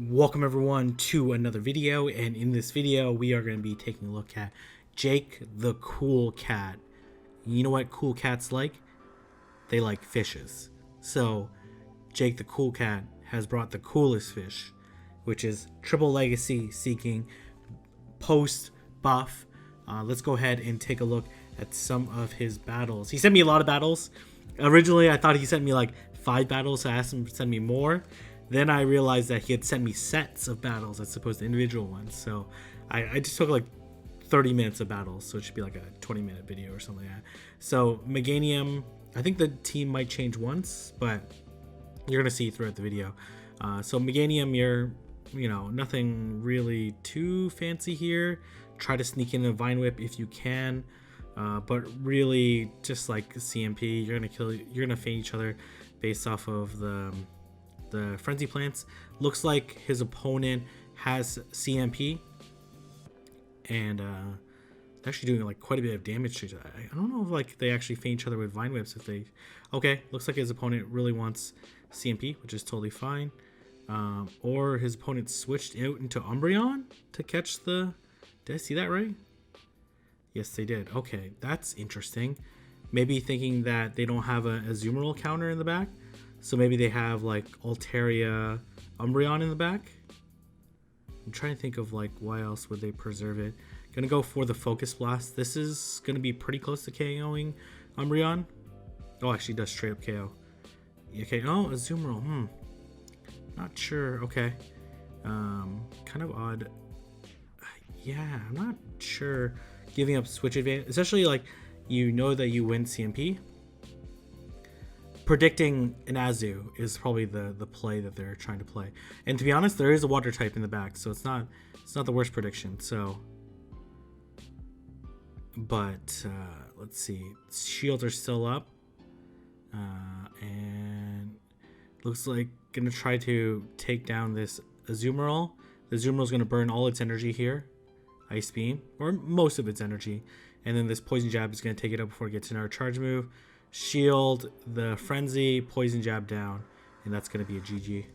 Welcome everyone to another video, and in this video we are going to be taking a look at Jake the cool cat. You know what cool cats like? They like fishes. So Jake the cool cat has brought the coolest fish, which is triple legacy Seaking post buff. Let's go ahead and take a look at some of his battles. He sent me a lot of battles. Originally I thought he sent me like 5 battles, so I asked him to send me more. Then I realized that he had sent me sets of battles as opposed to individual ones. So I just took like 30 minutes of battles. So it should be like a 20-minute video or something like that. So Meganium, I think the team might change once, but you're going to see throughout the video. So Meganium, nothing really too fancy here. Try to sneak in a Vine Whip if you can. But really just like CMP, you're going to feint each other based off of the frenzy plants. Looks like his opponent has CMP, and actually doing like quite a bit of damage to each other. I don't know if like they actually feint each other with Vine Whips. Okay, looks like his opponent really wants CMP, which is totally fine. Or his opponent switched out into Umbreon to catch the... Did I see that right? Yes, they did. Okay, that's interesting. Maybe thinking that they don't have a Azumarill counter in the back. So maybe they have like Altaria Umbreon in the back. I'm trying to think of like why else would they preserve it. Gonna go for the Focus Blast. This is gonna be pretty close to KOing Umbreon. Oh, actually does straight up KO. Okay, oh, Azumarill. Not sure. Okay. Kind of odd. Yeah, I'm not sure. Giving up switch advantage, especially like you know that you win CMP. Predicting an Azu is probably the play that they're trying to play. And to be honest, there is a water type in the back, so it's not the worst prediction. So, but let's see, shields are still up, and looks like gonna try to take down this Azumarill. The Azumarill is gonna burn all its energy here, Ice Beam, or most of its energy, and then this Poison Jab is gonna take it up before it gets another charge move. Shield, the Frenzy, Poison Jab down, and that's going to be a GG.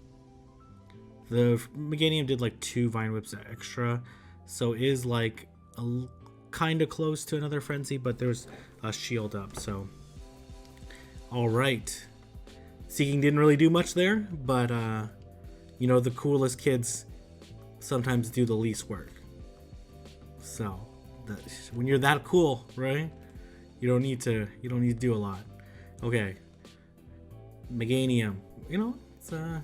The Meganium did like 2 Vine Whips extra, so is like kind of close to another Frenzy, but there's a shield up, so alright. Seaking didn't really do much there, but the coolest kids sometimes do the least work. So when you're that cool, right? You don't need to do a lot. Okay. Meganium. It's a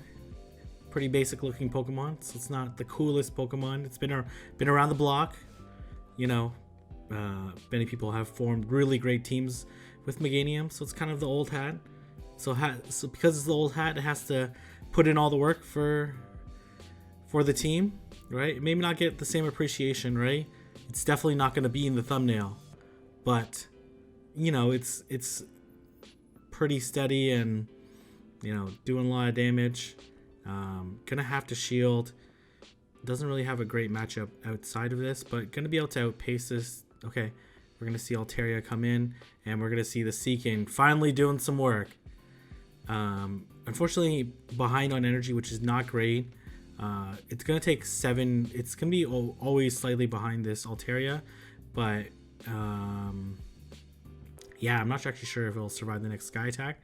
pretty basic looking Pokemon. So it's not the coolest Pokemon. It's been around the block. Many people have formed really great teams with Meganium. So it's kind of the old hat. So because it's the old hat, it has to put in all the work for the team, right? It may not get the same appreciation, right? It's definitely not going to be in the thumbnail, but it's pretty steady and doing a lot of damage. Gonna have to shield. Doesn't really have a great matchup outside of this, but gonna be able to outpace this. Okay, we're gonna see Altaria come in, and we're gonna see the Seaking finally doing some work. Unfortunately behind on energy, which is not great. It's gonna take 7. It's gonna be always slightly behind this Altaria, but yeah, I'm not actually sure if it'll survive the next Sky Attack.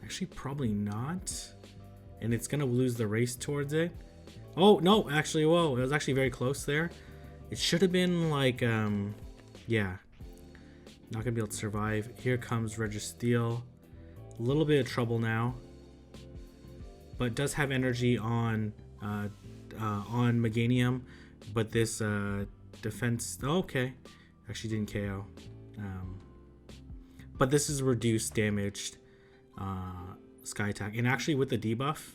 Actually, probably not. And it's going to lose the race towards it. Oh, no, actually, whoa. It was actually very close there. It should have been like, yeah. Not going to be able to survive. Here comes Registeel. A little bit of trouble now. But does have energy on Meganium. But this defense... Oh, okay. Actually didn't KO. But this is reduced damaged Sky Attack. And actually with the debuff,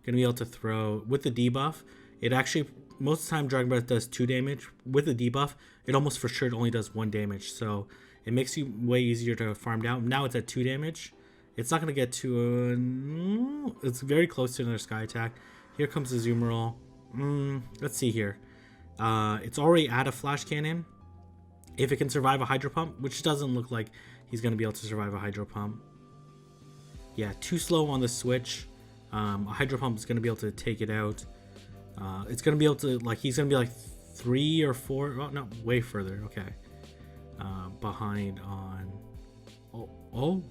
gonna be able to throw with the debuff. It actually most of the time Dragon Breath does 2 damage. With the debuff, it almost for sure only does 1 damage. So it makes you way easier to farm down. Now it's at 2 damage. It's not gonna get to it's very close to another Sky Attack. Here comes the Azumarill. Let's see here. It's already at a Flash Cannon. If it can survive a Hydro Pump, which doesn't look like he's going to be able to survive a Hydro Pump. Yeah, too slow on the switch. A Hydro Pump is going to be able to take it out. It's going to be able to, like, he's going to be like 3 or 4, oh, no, way further, okay. Behind on, whoa.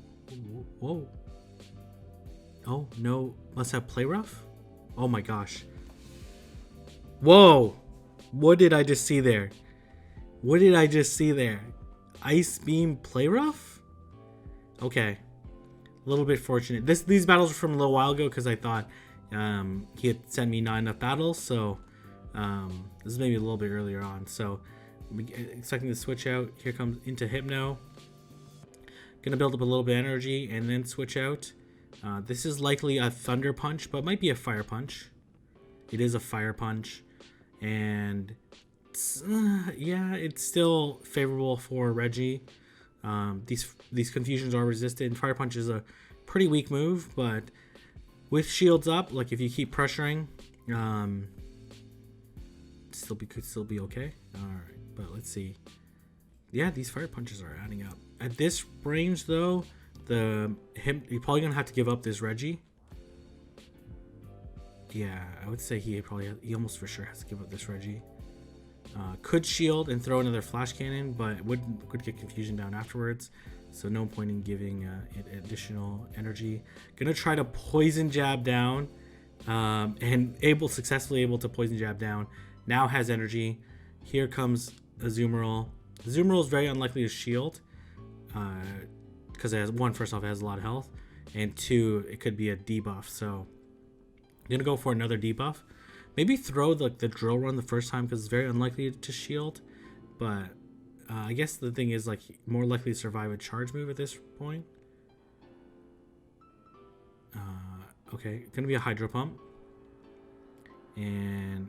Oh, no, must have Play Rough? Oh my gosh. Whoa, what did I just see there? What did I just see there? Ice Beam Play Rough? Okay. A little bit fortunate. These battles were from a little while ago because I thought he had sent me not enough battles. So this is maybe a little bit earlier on. So expecting to switch out. Here comes into Hypno. Gonna build up a little bit of energy and then switch out. This is likely a Thunder Punch, but might be a Fire Punch. It is a Fire Punch. And yeah, it's still favorable for Reggie. These confusions are resisted. Fire Punch is a pretty weak move, but with shields up, like if you keep pressuring, could still be okay. All right, but let's see. Yeah, these Fire Punches are adding up. At this range, though, you're probably gonna have to give up this Reggie. Yeah, I would say he almost for sure has to give up this Reggie. Could shield and throw another Flash Cannon, but could get confusion down afterwards. So no point in giving it additional energy. Gonna try to Poison Jab down, and successfully able to Poison Jab down. Now has energy. Here comes Azumarill. Azumarill is very unlikely to shield, because it has first off, it has a lot of health, and 2, it could be a debuff. So I'm gonna go for another debuff. Maybe throw the Drill Run the first time because it's very unlikely to shield. But I guess the thing is, like, more likely to survive a charge move at this point. Okay, gonna be a Hydro Pump. And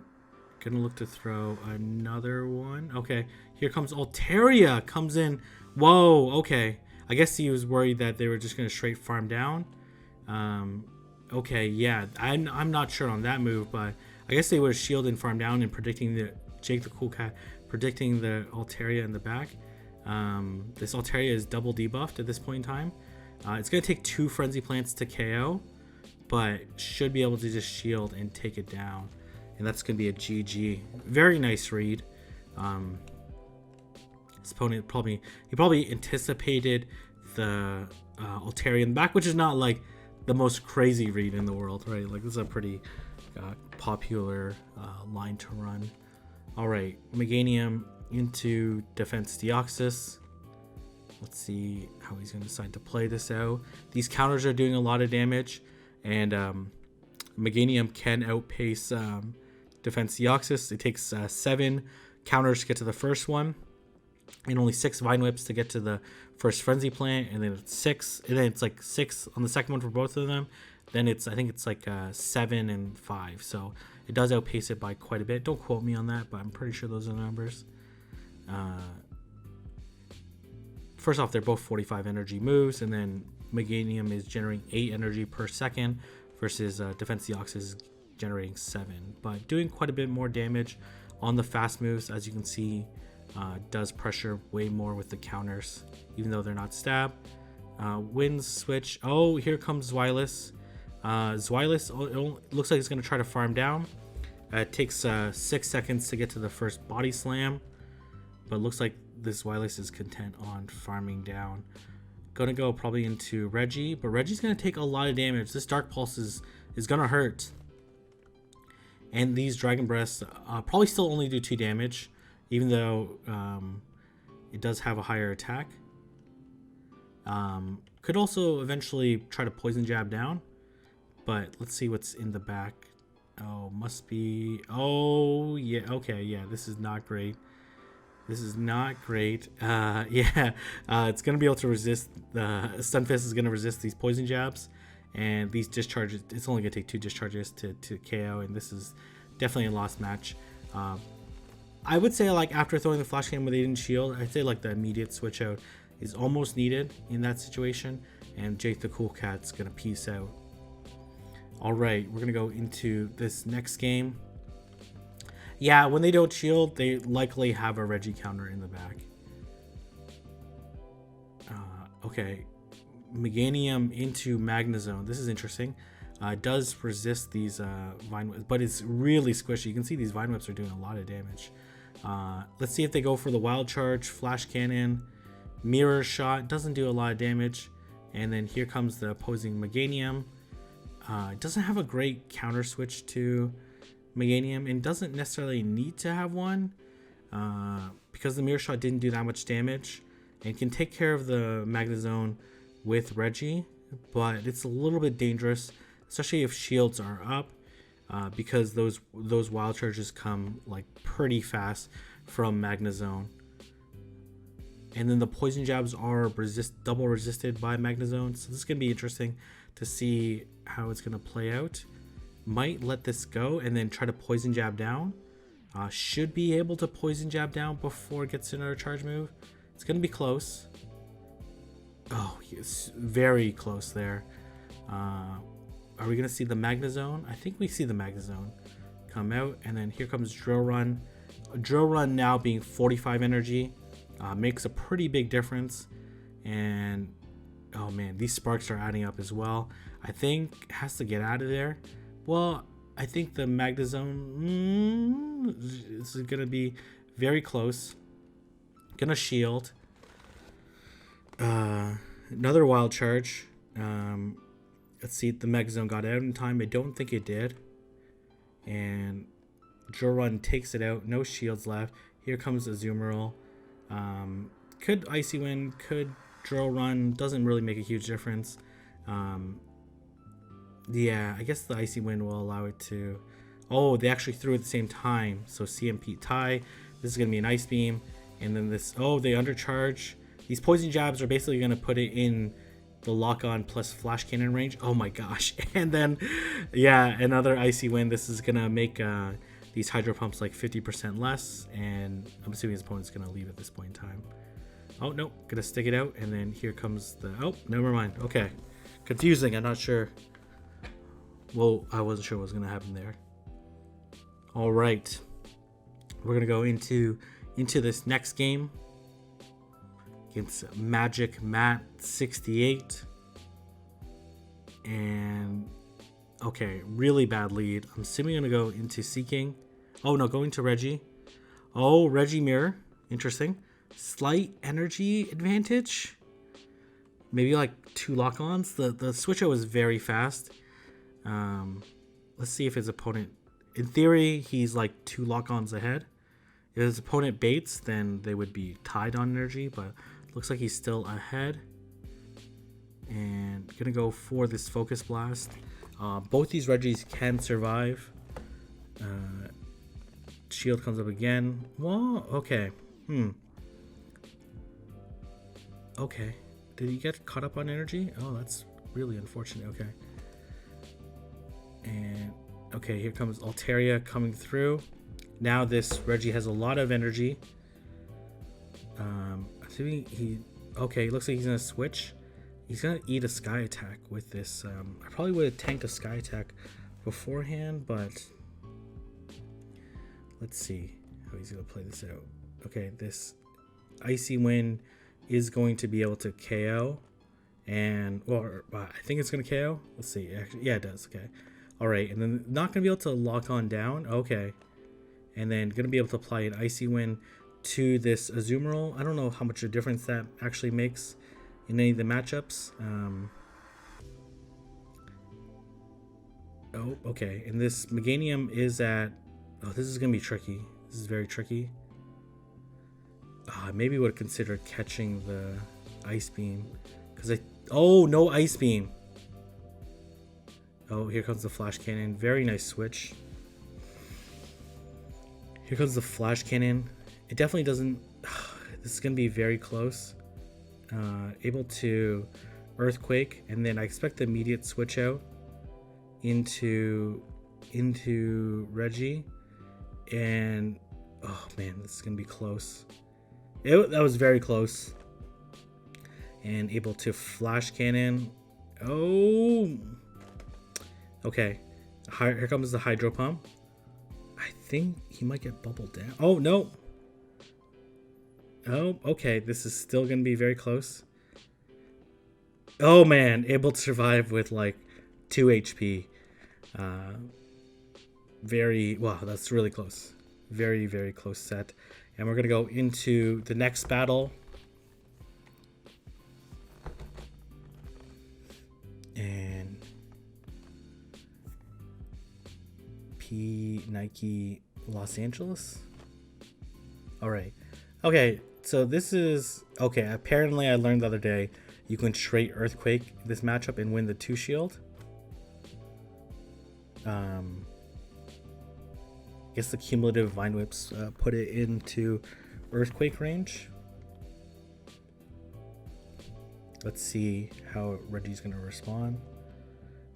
gonna look to throw another one. Okay, here comes Altaria. Comes in. Whoa, okay. I guess he was worried that they were just gonna straight farm down. Okay, yeah. I'm not sure on that move, but I guess they would have shielded and farmed down and predicting Jake the Cool Cat, predicting the Altaria in the back. This Altaria is double debuffed at this point in time. It's going to take 2 Frenzy Plants to KO, but should be able to just shield and take it down. And that's going to be a GG. Very nice read. His opponent probably anticipated the Altaria in the back, which is not like the most crazy read in the world, right? Like, this is a pretty popular line to run. All right, Meganium into Defense Deoxys. Let's see how he's going to decide to play this out. These counters are doing a lot of damage, and Meganium can outpace Defense Deoxys. It takes 7 counters to get to the first one, and only 6 Vine Whips to get to the first Frenzy Plant, and then it's 6, and then it's like 6 on the second one for both of them. Then I think it's like 7 and 5, so it does outpace it by quite a bit. Don't quote me on that, but I'm pretty sure those are the numbers. First off, they're both 45 energy moves, and then Meganium is generating 8 energy per second versus Defense Deoxys is generating 7, but doing quite a bit more damage on the fast moves. As you can see, does pressure way more with the counters, even though they're not stab. Winds switch. Oh, here comes Zweilous. Zweilous looks like it's going to try to farm down. It takes 6 seconds to get to the first body slam, but looks like this Zweilous is content on farming down. Gonna go probably into Reggie, but Reggie's going to take a lot of damage. This Dark Pulse is going to hurt. And these Dragon Breaths probably still only do 2 damage, even though it does have a higher attack. Could also eventually try to Poison Jab down. But let's see what's in the back. Oh, must be... Oh, yeah. Okay, yeah. This is not great. This is not great. Yeah. It's going to be able to resist... Stunfisk is going to resist these Poison Jabs. And these discharges... It's only going to take 2 discharges to KO. And this is definitely a lost match. I would say, like, after throwing the Flash Cannon where they didn't shield, I'd say, like, the immediate switch out is almost needed in that situation. And Jake the Cool Cat's going to peace out. All right, we're going to go into this next game. Yeah, when they don't shield, they likely have a Reggie counter in the back. Okay, Meganium into Magnezone. This is interesting. It does resist these Vine Whips, but it's really squishy. You can see these Vine Whips are doing a lot of damage. Let's see if they go for the Wild Charge, Flash Cannon, Mirror Shot. Doesn't do a lot of damage. And then here comes the opposing Meganium. It doesn't have a great counter switch to Meganium and doesn't necessarily need to have one because the Mirror Shot didn't do that much damage and can take care of the Magnezone with Reggie, but it's a little bit dangerous, especially if shields are up because those Wild Charges come like pretty fast from Magnezone. And then the poison jabs are double resisted by Magnezone. So this is going to be interesting to see how it's going to play out. Might let this go and then try to poison jab down. Should be able to poison jab down before it gets another charge move. It's going to be close. Oh, yes, very close there. Are we going to see the Magnezone? I think we see the Magnezone come out. And then here comes Drill Run. Drill Run now being 45 energy. Makes a pretty big difference, and oh man, these sparks are adding up as well. I think it has to get out of there. Well, I think the Magnezone this is gonna be very close. Gonna shield. Another Wild Charge. Let's see if the Magnezone got out in time. I don't think it did. And Drill Run takes it out. No shields left. Here comes Azumarill. Could Icy Wind, could Drill Run, doesn't really make a huge difference. Yeah, I guess the Icy Wind will allow it to. Oh, they actually threw it at the same time. So CMP tie. This is going to be an Ice Beam. And then this, oh, they undercharge. These poison jabs are basically going to put it in the lock-on plus Flash Cannon range. Oh my gosh. And then, yeah, another Icy Wind. This is going to make these Hydro Pumps like 50% less. And I'm assuming his opponent's going to leave at this point in time. Oh, no. Going to stick it out. And then here comes the... Oh, never mind. Okay. Confusing. I'm not sure. Well, I wasn't sure what was going to happen there. All right. We're going to go into this next game. Against Magic Matt 68. And... Okay, really bad lead. I'm assuming I'm going to go into Seaking. Oh, no, going to Reggie. Oh, Reggie Mirror. Interesting. Slight energy advantage. Maybe like 2 lock-ons. The switch out was very fast. Let's see if his opponent... In theory, he's like 2 lock-ons ahead. If his opponent baits, then they would be tied on energy, but looks like he's still ahead. And gonna go for this Focus Blast. Both these Reggies can survive. Shield comes up again. Well, okay. Okay. Did he get caught up on energy? Oh, that's really unfortunate. Okay. And okay, here comes Altaria coming through. Now this Reggie has a lot of energy. Assuming he... Okay, looks like he's gonna switch. He's gonna eat a Sky Attack with this. I probably would have tanked a Sky Attack beforehand, but let's see how he's gonna play this out. Okay, this Icy Wind is going to be able to KO, and or I think it's gonna KO. Let's see. Actually, yeah, it does. Okay, all right, and then not gonna be able to lock on down. Okay, and then gonna be able to apply an Icy Wind to this Azumarill. I don't know how much of a difference that actually makes in any of the matchups. Oh, okay. And this Meganium is at... Oh, this is going to be tricky. This is very tricky. Maybe would have considered catching the Ice Beam. Because Oh, no Ice Beam. Oh, here comes the Flash Cannon. Very nice switch. Here comes the Flash Cannon. It definitely doesn't... This is going to be very close. Able to Earthquake, and then I expect the immediate switch out into Reggie, and oh man, this is gonna be close. That was very close. And able to Flash Cannon. Oh, okay. Here comes the Hydro Pump. I think he might get bubbled down. Oh no. Oh, okay. This is still going to be very close. Oh, man. Able to survive with, like, 2 HP. Wow, that's really close. Very, very close set. And we're going to go into the next battle. And Nike Los Angeles. All right. Okay, so this is okay. Apparently, I learned the other day you can trade Earthquake this matchup and win the 2 shield. I guess the cumulative Vine Whips put it into Earthquake range. Let's see how Reggie's gonna respond.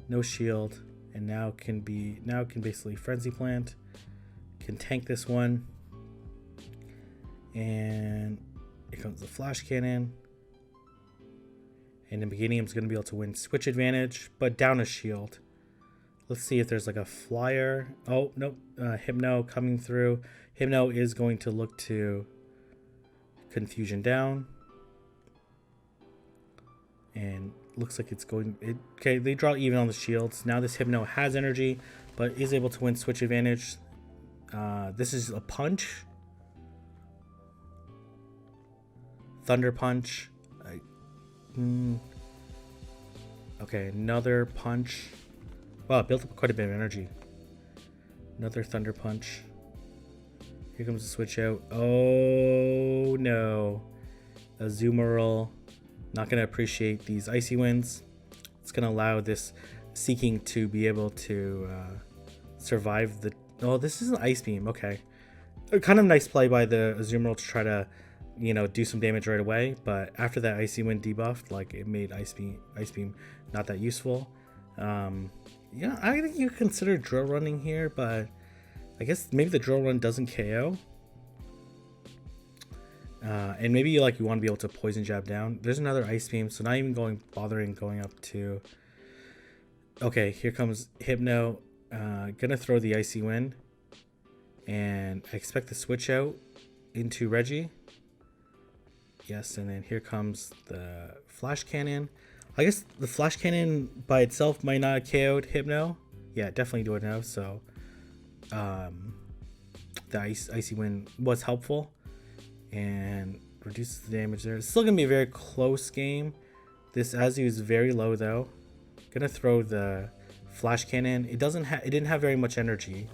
No shield, and now can basically Frenzy Plant. Can tank this one. And here comes the Flash Cannon. And in the beginning, I'm going to be able to win Switch Advantage, but down a shield. Let's see if there's like a flyer. Oh, nope. Hypno coming through. Hypno is going to look to Confusion down. And looks like it's going... Okay, they draw even on the shields. Now this Hypno has energy, but is able to win Switch Advantage. This is a punch. Thunder Punch. Okay, another punch. Wow, built up quite a bit of energy. Another Thunder Punch. Here comes the switch out. Oh no. Azumarill. Not going to appreciate these Icy Winds. It's going to allow this Seaking to be able to survive the... Oh, this is an Ice Beam. Okay. Kind of nice play by the Azumarill to try to, you know, do some damage right away. But after that Icy Wind debuffed, like, it made Ice Beam not that useful. Yeah, I think you consider Drill Running here, but I guess maybe the Drill Run doesn't KO. And maybe you want to be able to Poison Jab down. There's another Ice Beam, so not even bothering going up to... Okay, here comes Hypno. Gonna throw the Icy Wind. And I expect the switch out into Reggie. Yes, and then here comes the Flash Cannon. I guess the Flash Cannon by itself might not have KO'd Hypno. Yeah, definitely do it now. So the Icy Wind was helpful and reduces the damage there. It's still gonna be a very close game. This Azu is very low though. Gonna throw the Flash Cannon. It didn't have very much energy,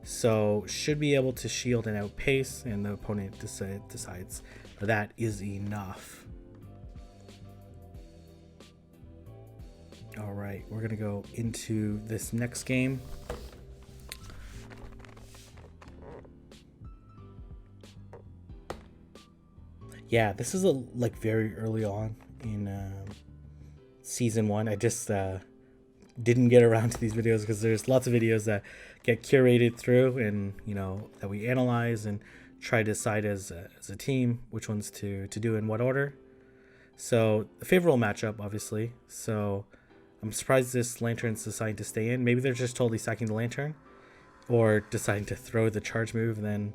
so should be able to shield and outpace, and the opponent decides that is enough. All right, we're gonna go into this next game. Yeah, this is like very early on in season 1. I just didn't get around to these videos because there's lots of videos that get curated through, and that we analyze and try to decide as a team which ones to do in what order. So a favorable matchup, obviously. So I'm surprised this Lantern's deciding to stay in. Maybe they're just totally sacking the Lantern, or deciding to throw the charge move and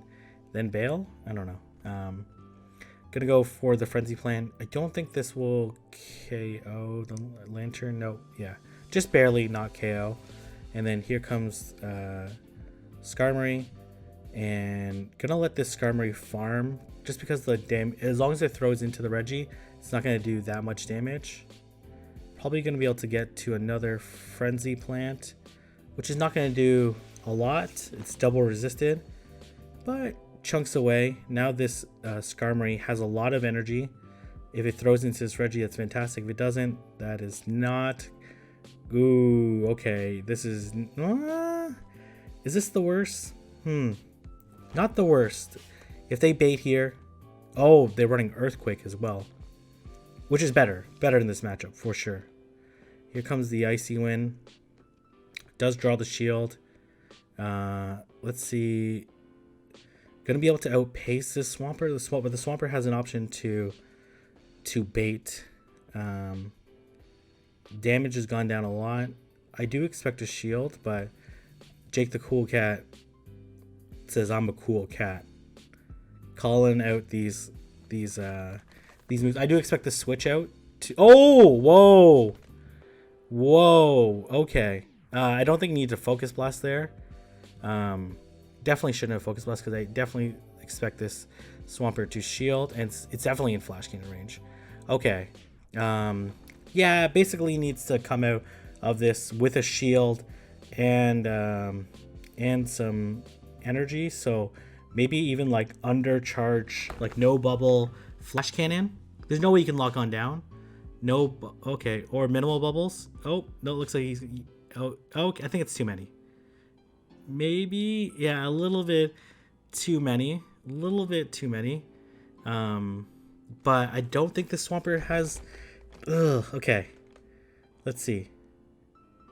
then bail. I don't know. Gonna go for the Frenzy Plant. I don't think this will KO the Lantern. No, yeah, just barely not KO. And then here comes Skarmory, and gonna let this Skarmory farm just because the as long as it throws into the Reggie, it's not gonna do that much damage. Probably gonna be able to get to another Frenzy Plant, which is not gonna do a lot. It's double resisted, but chunks away. Now this Skarmory has a lot of energy. If it throws into this Reggie, that's fantastic. If it doesn't, that is not... Ooh, okay. This is... is this the worst? Not the worst. If they bait here... Oh, they're running Earthquake as well, which is better. Better in this matchup, for sure. Here comes the Icy Wind. Does draw the shield. Let's see... Gonna be able to outpace this Swampert. But the Swampert has an option to bait. Damage has gone down a lot. I do expect a shield, but Jake the Cool Cat says I'm a cool cat. Calling out these moves. I do expect the switch out to... Oh, whoa. Whoa. Okay. I don't think you need to focus blast there. Definitely shouldn't have focus blast because I definitely expect this Swampert to shield, and it's definitely in flash cannon range. Okay. Yeah, basically needs to come out of this with a shield and some energy. So maybe even like undercharge, like no bubble flash cannon. There's no way you can lock on down. No, okay, or minimal bubbles. Oh no, it looks like he's. Oh, okay, I think it's too many. Maybe, yeah, a little bit too many. A little bit too many. But I don't think the Swampert has. Ugh. Okay, let's see.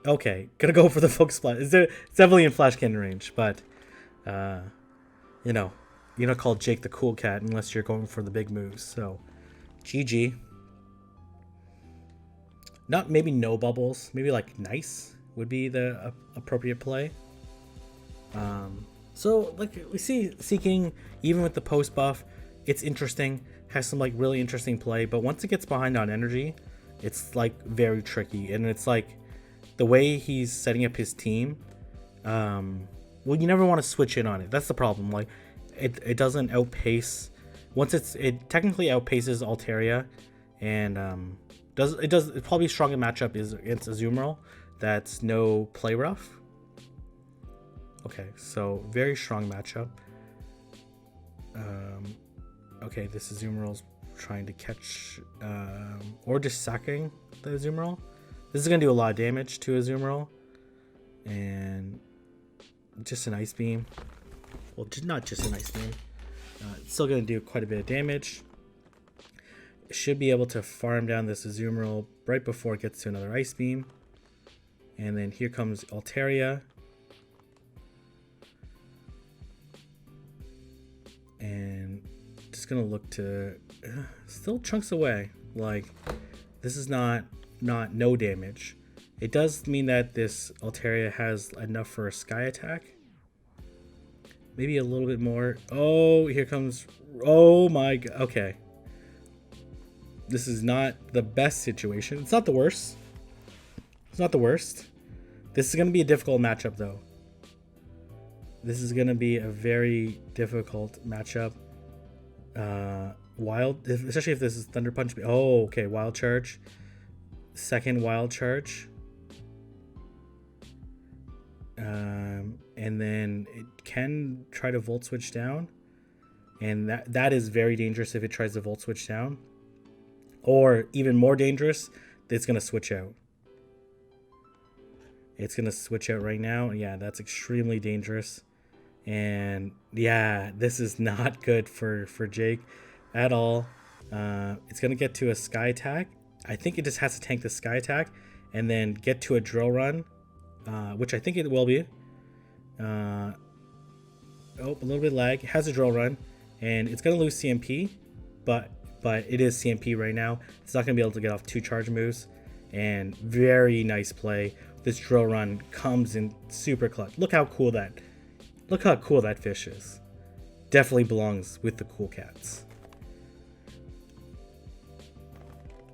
Okay, gonna go for the focus blast. It's definitely in flash cannon range, but uh, you know, you're not called Jake the Cool Cat unless you're going for the big moves. So, GG. Not maybe no bubbles. Maybe like nice would be the appropriate play. So like we see Seaking, even with the post buff, it's interesting. Has some like really interesting play, but once it gets behind on energy, it's like very tricky. And it's like the way he's setting up his team. Well, you never want to switch in on it. That's the problem. Like it doesn't outpace. Once it technically outpaces Altaria, and it's probably stronger matchup is against Azumarill. That's no play rough. Okay, so very strong matchup. Okay, this Azumarill's trying to catch or just sacking the Azumarill. This is gonna do a lot of damage to Azumarill, and just an Ice Beam. Well, not just an Ice Beam. It's still gonna do quite a bit of damage. Should be able to farm down this Azumarill right before it gets to another Ice Beam. And then here comes Altaria. And just gonna look to still chunks away. Like this is not no damage. It does mean that this Altaria has enough for a sky attack. Maybe a little bit more. Oh, here comes. Oh my god. Okay. This is not the best situation. It's not the worst. It's not the worst. This is going to be a difficult matchup, though. This is going to be a very difficult matchup. Especially if this is Thunder Punch. Oh, okay. Wild Charge. Second Wild Charge. And then it can try to Volt Switch down. And that is very dangerous if it tries to Volt Switch down. Or even more dangerous, it's going to switch out. It's going to switch out right now. Yeah, that's extremely dangerous. And yeah, this is not good for Jake at all. It's going to get to a Sky Attack. I think it just has to tank the Sky Attack and then get to a Drill Run, which I think it will be. A little bit lag. It has a Drill Run, and it's going to lose CMP, but it is CMP right now. It's not going to be able to get off 2 charge moves, and very nice play. This Drill Run comes in super clutch. Look how cool that fish is. Definitely belongs with the cool cats.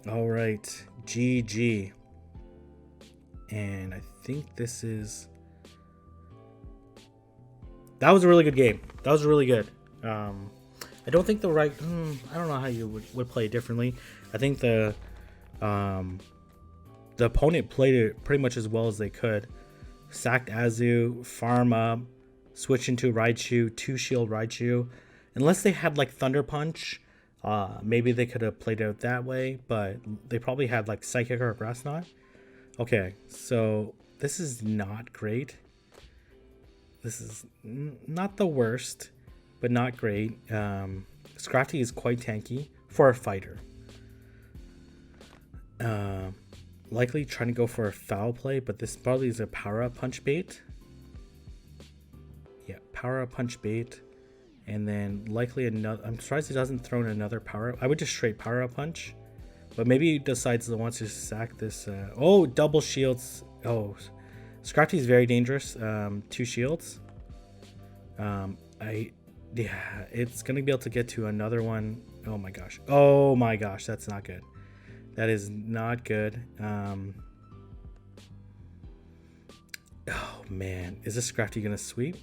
All right, GG. And I think this is... That was a really good game. That was really good. I don't think I don't know how you would play it differently. I think the opponent played it pretty much as well as they could. Sacked Azu, farm up, switch into Raichu, 2 shield Raichu. Unless they had like Thunder Punch, maybe they could have played it out that way, but they probably had like Psychic or Grass Knot. Okay, so this is not great. This is not the worst, but not great. Scrafty is quite tanky for a fighter. Likely trying to go for a foul play, but this probably is a power-up punch bait. Yeah, power-up punch bait. And then likely another... I'm surprised he doesn't throw in another power-up. I would just straight power-up punch. But maybe he decides he wants to sack this... double shields. Oh, Scrafty is very dangerous. 2 shields. Yeah, it's going to be able to get to another one. Oh my gosh. Oh my gosh, that's not good. That is not good. man, is this Scrafty gonna sweep?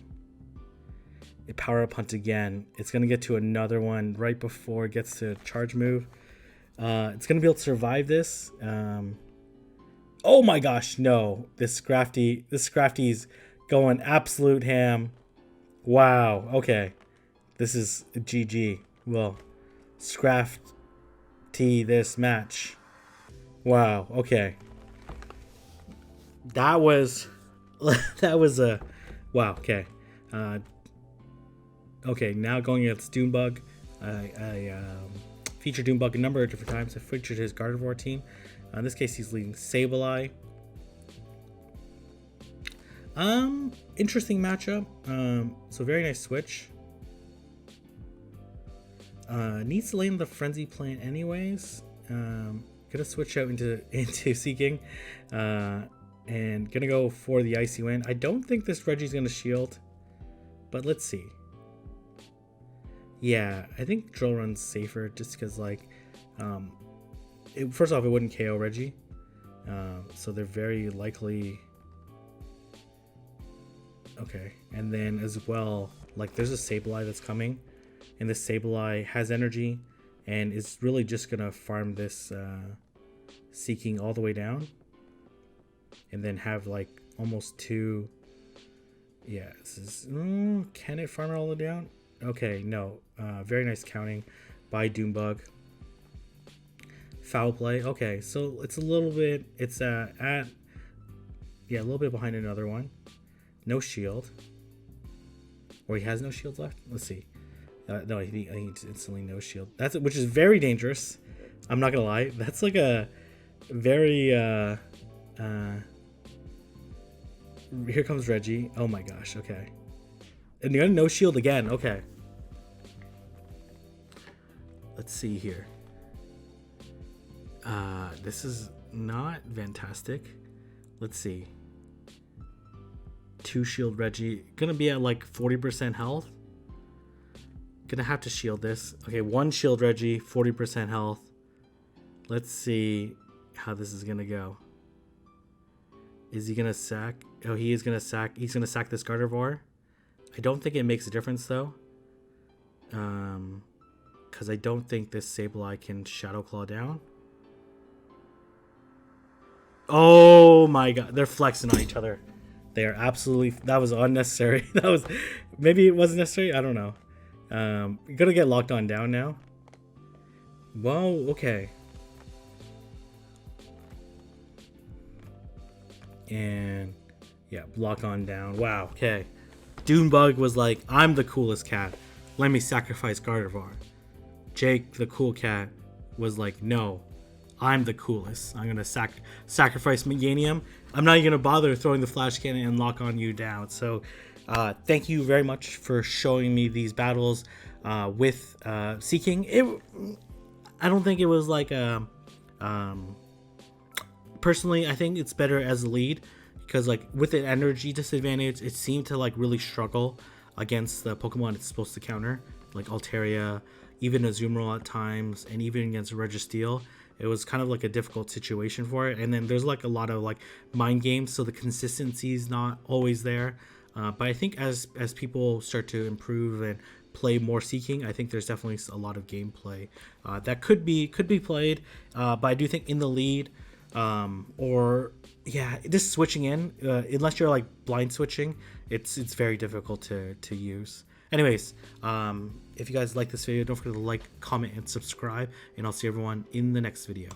It power up hunt again. It's gonna get to another one right before it gets to charge move. It's gonna be able to survive this. Oh my gosh, no! This Scrafty's going absolute ham. Wow. Okay, this is GG. Well, Scrafty this match. Wow. Okay. That was a wow. Okay. Okay. Now going against Doombug. I featured Doombug a number of different times. I featured his Gardevoir team. In this case, he's leading Sableye. Interesting matchup. So very nice switch. Needs to land the Frenzy Plant anyways. Gonna switch out into Seaking. And gonna go for the Icy Wind. I don't think this Reggie's gonna shield, but let's see. Yeah, I think Drill Run's safer just because, like, first off, it wouldn't KO Reggie, so they're very likely. Okay, and then as well, like, there's a Sableye that's coming, and this Sableye has energy, and is really just gonna farm this Seaking all the way down. And then have like almost two. Yeah, this is. Can it farm it all the way down? Okay, no. Very nice counting by Doombug. Foul play. Okay, so it's a little bit. It's a little bit behind another one. No shield. Or he has no shield left. Let's see. No, he instantly no shield. Which is very dangerous. I'm not gonna lie. That's like a very. Here comes Reggie. Oh my gosh, okay. And you're gonna no shield again, okay. Let's see here. This is not fantastic. Let's see. 2 shield Reggie. Gonna be at like 40% health. Gonna have to shield this. Okay, 1 shield Reggie, 40% health. Let's see how this is gonna go. Is he gonna sack? Oh, he is gonna sack. He's gonna sack this Gardevoir. I don't think it makes a difference though. Because I don't think this Sableye can Shadow Claw down. Oh my god, they're flexing on each other. They are absolutely. That was unnecessary. That was. Maybe it wasn't necessary. I don't know. You're gonna get locked on down now. Whoa. Okay. And yeah, block on down. Wow, okay. Doombug was like, I'm the coolest cat. Let me sacrifice Gardevoir. Jake, the cool cat, was like, no, I'm the coolest. I'm gonna sacrifice Meganium. I'm not even gonna bother throwing the flash cannon and lock on you down. So thank you very much for showing me these battles with Seaking. I don't think it was like personally, I think it's better as a lead because, like, with an energy disadvantage, it seemed to like really struggle against the Pokemon it's supposed to counter, like Altaria, even Azumarill at times, and even against Registeel. It was kind of like a difficult situation for it. And then there's like a lot of like mind games, so the consistency is not always there. But I think as people start to improve and play more Seaking, I think there's definitely a lot of gameplay that could be played. But I do think in the lead, or yeah, just switching in, unless you're like blind switching, it's very difficult to use. Anyways, if you guys like this video, don't forget to like, comment, and subscribe, and I'll see everyone in the next video.